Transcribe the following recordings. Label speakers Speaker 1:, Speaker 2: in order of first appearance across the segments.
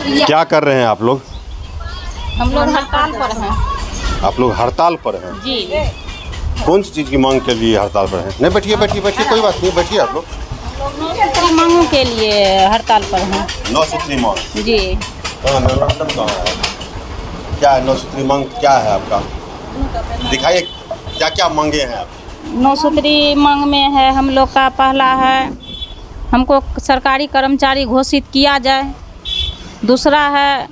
Speaker 1: क्या कर रहे हैं आप लोग?
Speaker 2: हम लोग हड़ताल पर हैं।
Speaker 1: आप लोग हड़ताल पर हैं?
Speaker 2: जी।
Speaker 1: कौन सी चीज़ की मांग के लिए हड़ताल पर हैं? नहीं, बैठिए बैठिए बैठिए, कोई बात नहीं, बैठिए आप लोग।
Speaker 2: मांगों के लिए हड़ताल पर हैं।
Speaker 1: 9 सूत्री मांग।
Speaker 2: जी।
Speaker 1: मेमोरेंडम कहाँ है? क्या है 9 सूत्री मांग, क्या है आपका? दिखाइए क्या क्या मांगे हैं आप?
Speaker 2: 9 सूत्री मांग में है हम लोग का पहला है हमको सरकारी कर्मचारी घोषित किया जाए। दूसरा है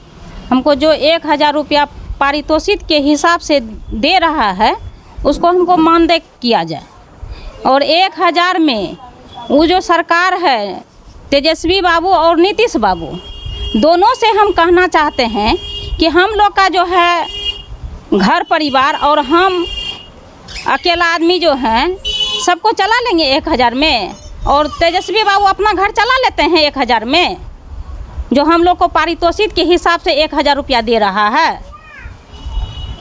Speaker 2: हमको जो 1000 रुपया पारितोषिक के हिसाब से दे रहा है उसको हमको मानदेय किया जाए। और 1000 में वो जो सरकार है तेजस्वी बाबू और नीतीश बाबू दोनों से हम कहना चाहते हैं कि हम लोग का जो है घर परिवार और हम अकेला आदमी जो हैं सबको चला लेंगे 1000 में, और तेजस्वी बाबू अपना घर चला लेते हैं 1000 में। जो हम लोग को पारितोषिक के हिसाब से 1000 रुपया दे रहा है।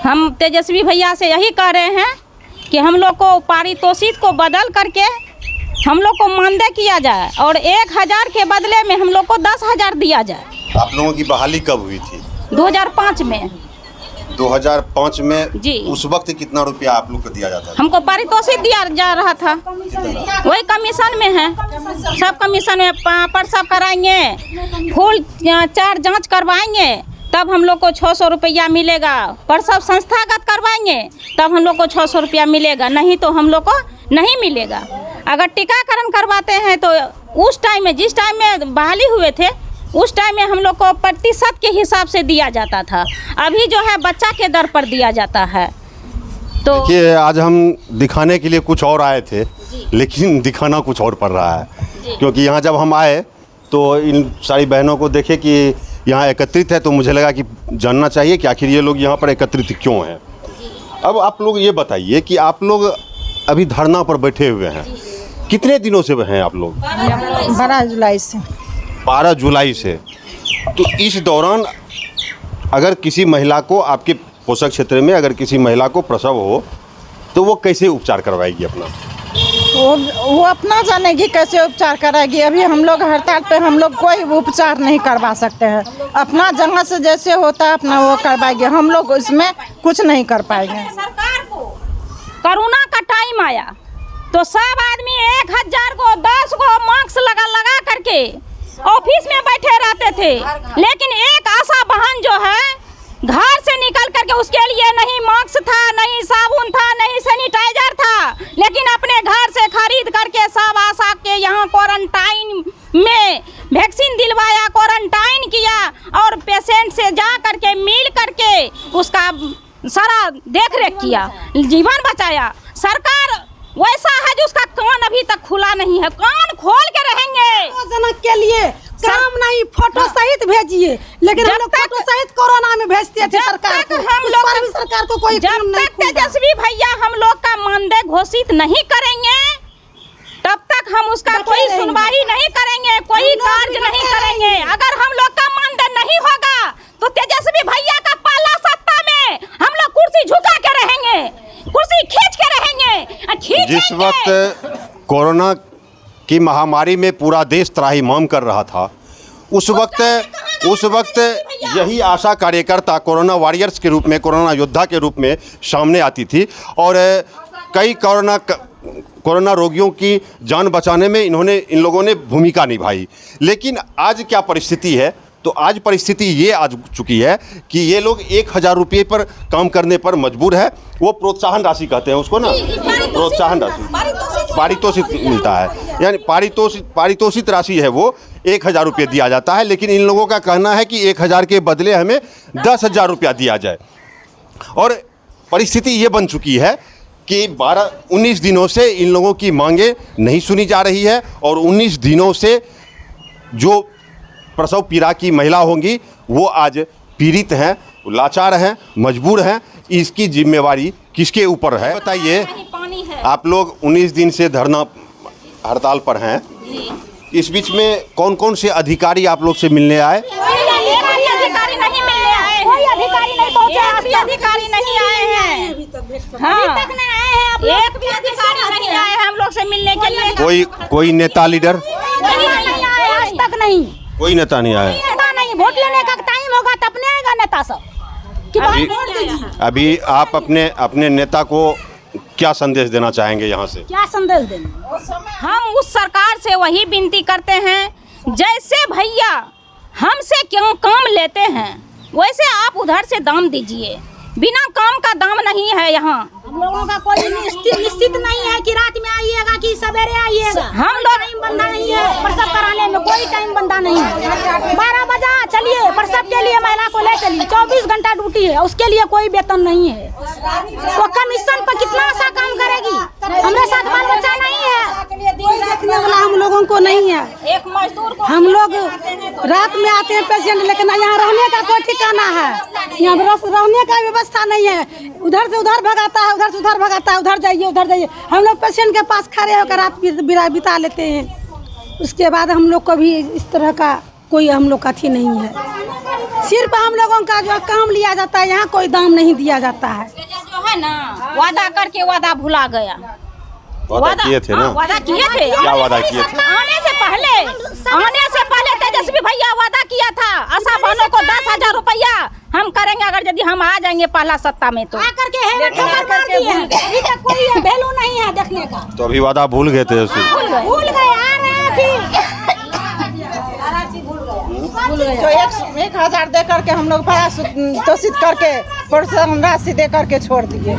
Speaker 2: हम तेजस्वी भैया से यही कह रहे हैं कि हम लोग को पारितोषिक को बदल करके हम लोग को मानदेय किया जाए और 1000 के बदले में हम लोग को 10,000 दिया जाए।
Speaker 1: आप लोगों की बहाली कब हुई थी?
Speaker 2: 2005 में।
Speaker 1: 2005 में
Speaker 2: जी।
Speaker 1: उस वक्त कितना रुपया आप लोग को दिया जाता था?
Speaker 2: हमको पारितोषिक दिया जा रहा था। वही कमीशन में है, सब कमीशन में प्रसव कराएंगे, फूल 4 जांच करवाएंगे तब हम लोग को 600 रुपया मिलेगा। प्रसव संस्थागत करवाएंगे तब हम लोग को 600 रुपया मिलेगा, नहीं तो हम लोग को नहीं मिलेगा। अगर टीकाकरण करवाते हैं तो उस टाइम में, जिस टाइम में बहाली हुए थे उस टाइम में हम लोग को प्रतिशत के हिसाब से दिया जाता था। अभी जो है बच्चा के दर पर दिया जाता है। तो
Speaker 1: देखिए, आज हम दिखाने के लिए कुछ और आए थे लेकिन दिखाना कुछ और पड़ रहा है, क्योंकि यहाँ जब हम आए तो इन सारी बहनों को देखे कि यहाँ एकत्रित है तो मुझे लगा कि जानना चाहिए कि आखिर ये लोग यहाँ पर एकत्रित क्यों हैं। अब आप लोग ये बताइए कि आप लोग अभी धरना पर बैठे हुए हैं, कितने दिनों से हैं आप लोग?
Speaker 3: 12 जुलाई से।
Speaker 1: 12 जुलाई से। तो इस दौरान अगर किसी महिला को, आपके पोषक क्षेत्र में अगर किसी महिला को प्रसव हो तो वो कैसे उपचार करवाएगी अपना?
Speaker 3: वो अपना जानेगी कैसे उपचार कराएगी। अभी हम लोग हड़ताल पे, हम लोग कोई उपचार नहीं करवा सकते हैं। अपना जगह से जैसे होता है अपना वो करवाएंगे, हम लोग इसमें कुछ नहीं कर पाएंगे।
Speaker 2: सरकार को कोरोना का टाइम आया तो सब आदमी 1000 को 10 को मास्क लगा करके ऑफिस में बैठे रहते थे, लेकिन एक आशा बहन जो है घर से निकल करके, उसके लिए नहीं मास्क था, नहीं साबुन था, नहीं सैनिटाइजर था, लेकिन अपने घर से खरीद करके सब आशा के यहाँ क्वारंटाइन में वैक्सीन दिलवाया, क्वारंटाइन किया और पेशेंट से जा करके मिल करके उसका सारा देख रेख किया, जीवन बचाया। सरकार वैसा है जो उसका कान अभी तक खुला नहीं है, कान खोल के रहेंगे।
Speaker 3: जनक के लिए काम नहीं, फोटो सहित भेजिए, लेकिन हम लोग फोटो सहित कोरोना में भेजते थे सरकार को।
Speaker 2: हम लोग
Speaker 3: सरकार को कोई काम नहीं।
Speaker 2: जब तक तेजस्वी भैया हम लोग का मानदेय घोषित नहीं करेंगे तब तक हम उसका कोई सुनवाई नहीं करेंगे, कोई कार्य नहीं करेंगे। अगर हम लोग का मानदेय नहीं होगा तो तेजस्वी भैया का पाला सत्ता में हम लोग कुर्सी झुका के रहेंगे, कुर्सी खींच के रहेंगे।
Speaker 1: जिस वक्त कोरोना की महामारी में पूरा देश त्राहिमाम कर रहा था, उस वक्त यही आशा कार्यकर्ता कोरोना वॉरियर्स के रूप में, कोरोना योद्धा के रूप में सामने आती थी और कई कोरोना रोगियों की जान बचाने में इन लोगों ने भूमिका निभाई। लेकिन आज क्या परिस्थिति है? तो आज परिस्थिति ये आ चुकी है कि ये लोग 1000 रुपये पर काम करने पर मजबूर है। वो प्रोत्साहन राशि कहते हैं उसको ना, प्रोत्साहन राशि, पारितोषिक मिलता है, यानी पारितोषिक राशि है वो 1000 रुपये दिया जाता है। लेकिन इन लोगों का कहना है कि 1000 के बदले हमें 10,000 रुपया दिया जाए। और परिस्थिति ये बन चुकी है कि 19 दिनों से इन लोगों की मांगे नहीं सुनी जा रही है और 19 दिनों से जो प्रसव पीड़ा की महिला होंगी वो आज पीड़ित हैं, लाचार हैं, मजबूर हैं। इसकी जिम्मेवारी किसके ऊपर है बताइए? आप लोग 19 दिन से धरना हड़ताल पर हैं, इस बीच में कौन कौन से अधिकारी आप लोग से मिलने आए?
Speaker 2: अधिकारी नहीं मिलने आए, कोई अधिकारी नहीं पहुंचे, अभी अधिकारी नहीं आए हैं। अभी तक नहीं आए हैं, एक भी अधिकारी नहीं आए हैं हम लोग से मिलने के लिए।
Speaker 1: कोई नेता लीडर
Speaker 2: नहीं आए आज तक, नहीं
Speaker 1: कोई नेता नहीं आया।
Speaker 2: नहीं,
Speaker 4: वोट लेने का टाइम होगा तब नहीं आएगा नेता सब कि
Speaker 1: अभी आप अपने नेता को क्या संदेश देना चाहेंगे यहाँ से?
Speaker 4: क्या संदेश देंगे?
Speaker 2: हम उस सरकार से वही विनती करते हैं, जैसे भैया हमसे क्यों काम लेते हैं वैसे आप उधर से दाम दीजिए। बिना काम का दाम नहीं है यहाँ।
Speaker 4: हम लोगों का कोई निश्चित नहीं है कि रात में आइएगा कि सवेरे आइएगा।
Speaker 2: हम लोग
Speaker 4: टाइम बंदा नहीं है प्रसव कराने में, कोई टाइम बंदा नहीं है। 12 बजा चलिए प्रसव के लिए महिला को ले चलिए, 24 घंटा ड्यूटी है, उसके लिए कोई वेतन नहीं है। वो कमीशन पर कितना सा काम करेगी? हमारे साथ बाल बच्चा नहीं है, देखने वाला हम लोगों को नहीं है।
Speaker 2: एक मजदूर को
Speaker 4: हम लोग रात में आते हैं पेशेंट, लेकिन यहाँ रहने का कोई ठिकाना है, यहाँ रहने का व्यवस्था नहीं है। उधर से उधर भगाता है, उधर से उधर भगाता है, उधर जाइए उधर जाइए। हम लोग पेशेंट के पास खड़े होकर रात बिता लेते हैं। उसके बाद हम लोग को भी इस तरह का कोई हम लोग का अथी नहीं है। सिर्फ हम लोगों का जो काम लिया जाता है, यहाँ कोई दाम नहीं दिया जाता है।
Speaker 2: जो है ना वादा करके वादा भुला गया।
Speaker 1: वादा किए थे ना?
Speaker 2: वादा किए थे।
Speaker 1: क्या वादा किए थे?
Speaker 2: आने से पहले तेजस्वी भैया वादा किया था आशा बहनों को 10,000 रुपया हम करेंगे अगर यदि हम आ जाएंगे पहला सत्ता में तो।
Speaker 4: आकर के अभी तक कोई वैल्यू नहीं है देखने का।
Speaker 1: तो अभी वादा भूल गए थे
Speaker 4: भूल गए आ रहे हैं कि
Speaker 3: जो 1,000 दे करके हम लोग बड़ा तोषित करके प्रोत्साहन राशि दे करके छोड़ दिए।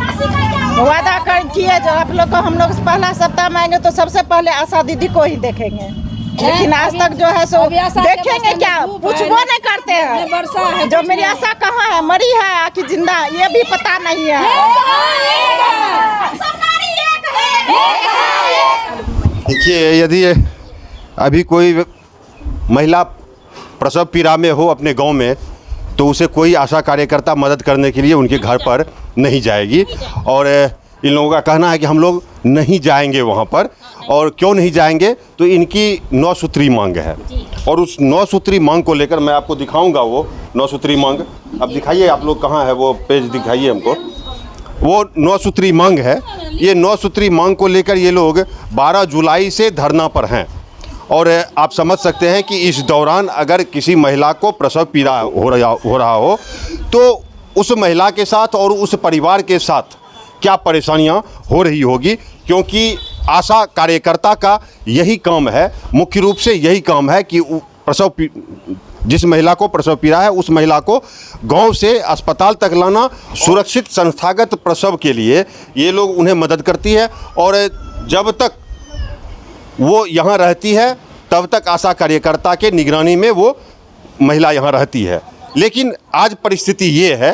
Speaker 3: वादा कर किए जो आप लोग को हम लोग पहला सप्ताह में आएंगे तो सबसे पहले आशा दीदी को ही देखेंगे, लेकिन आज तक जो है सो देखेंगे क्या, पूछबो नहीं करते हैं। जो मेरी आशा कहाँ है, मरी है कि जिंदा, ये भी पता नहीं है।
Speaker 1: देखिए, यदि अभी कोई महिला प्रसव पीड़ा में हो अपने गांव में तो उसे कोई आशा कार्यकर्ता मदद करने के लिए उनके घर पर नहीं जाएगी। और इन लोगों का कहना है कि हम लोग नहीं जाएंगे वहां पर। और क्यों नहीं जाएंगे? तो इनकी 9 सूत्री मांग है, और उस 9 सूत्री मांग को लेकर मैं आपको दिखाऊंगा। वो 9 सूत्री मांग अब दिखाइए, आप लोग कहाँ है वो पेज दिखाइए हमको। वो 9 सूत्री मांग है। ये 9 सूत्री मांग को लेकर ये लोग 12 जुलाई से धरना पर हैं। और आप समझ सकते हैं कि इस दौरान अगर किसी महिला को प्रसव पीड़ा हो रहा हो तो उस महिला के साथ और उस परिवार के साथ क्या परेशानियां हो रही होगी, क्योंकि आशा कार्यकर्ता का यही काम है, मुख्य रूप से यही काम है कि जिस महिला को प्रसव पीड़ा है उस महिला को गांव से अस्पताल तक लाना, सुरक्षित संस्थागत प्रसव के लिए ये लोग उन्हें मदद करती है। और जब तक वो यहाँ रहती है तब तक आशा कार्यकर्ता के निगरानी में वो महिला यहाँ रहती है। लेकिन आज परिस्थिति ये है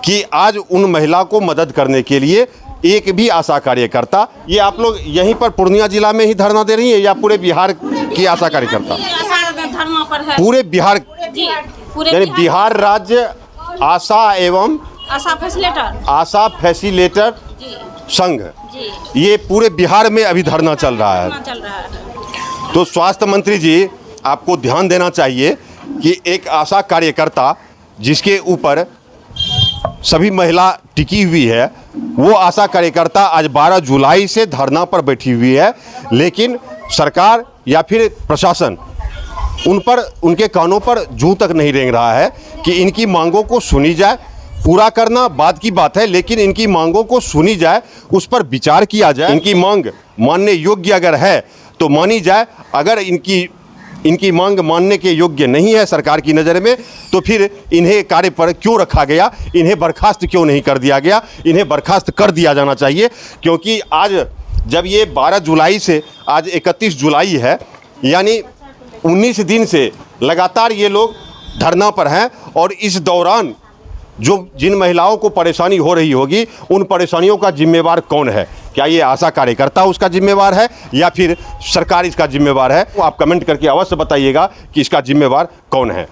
Speaker 1: कि आज उन महिला को मदद करने के लिए एक भी आशा कार्यकर्ता, ये आप लोग यहीं पर पूर्णिया जिला में ही धरना दे रही है या पूरे बिहार की आशा कार्यकर्ता?
Speaker 2: धरना पर है
Speaker 1: पूरे बिहार, यानी बिहार राज्य आशा एवं आशा फैसिलेटर संघ, ये पूरे बिहार में अभी धरना चल रहा है। तो स्वास्थ्य मंत्री जी, आपको ध्यान देना चाहिए कि एक आशा कार्यकर्ता जिसके ऊपर सभी महिला टिकी हुई है, वो आशा कार्यकर्ता आज 12 जुलाई से धरना पर बैठी हुई है, लेकिन सरकार या फिर प्रशासन उनके कानों पर जूं तक नहीं रेंग रहा है कि इनकी मांगों को सुनी जाए। पूरा करना बात की बात है, लेकिन इनकी मांगों को सुनी जाए, उस पर विचार किया जाए। इनकी मांग मानने योग्य अगर है तो मानी जाए। अगर इनकी मांग मानने के योग्य नहीं है सरकार की नज़र में, तो फिर इन्हें कार्य पर क्यों रखा गया, इन्हें बर्खास्त क्यों नहीं कर दिया गया? इन्हें बर्खास्त कर दिया जाना चाहिए, क्योंकि आज जब ये 12 जुलाई से आज 31 जुलाई है, यानी 19 दिन से लगातार ये लोग धरना पर हैं। और इस दौरान जिन महिलाओं को परेशानी हो रही होगी, उन परेशानियों का जिम्मेवार कौन है? क्या ये आशा कार्यकर्ता उसका जिम्मेवार है या फिर सरकार इसका जिम्मेवार है? वो आप कमेंट करके अवश्य बताइएगा कि इसका जिम्मेवार कौन है।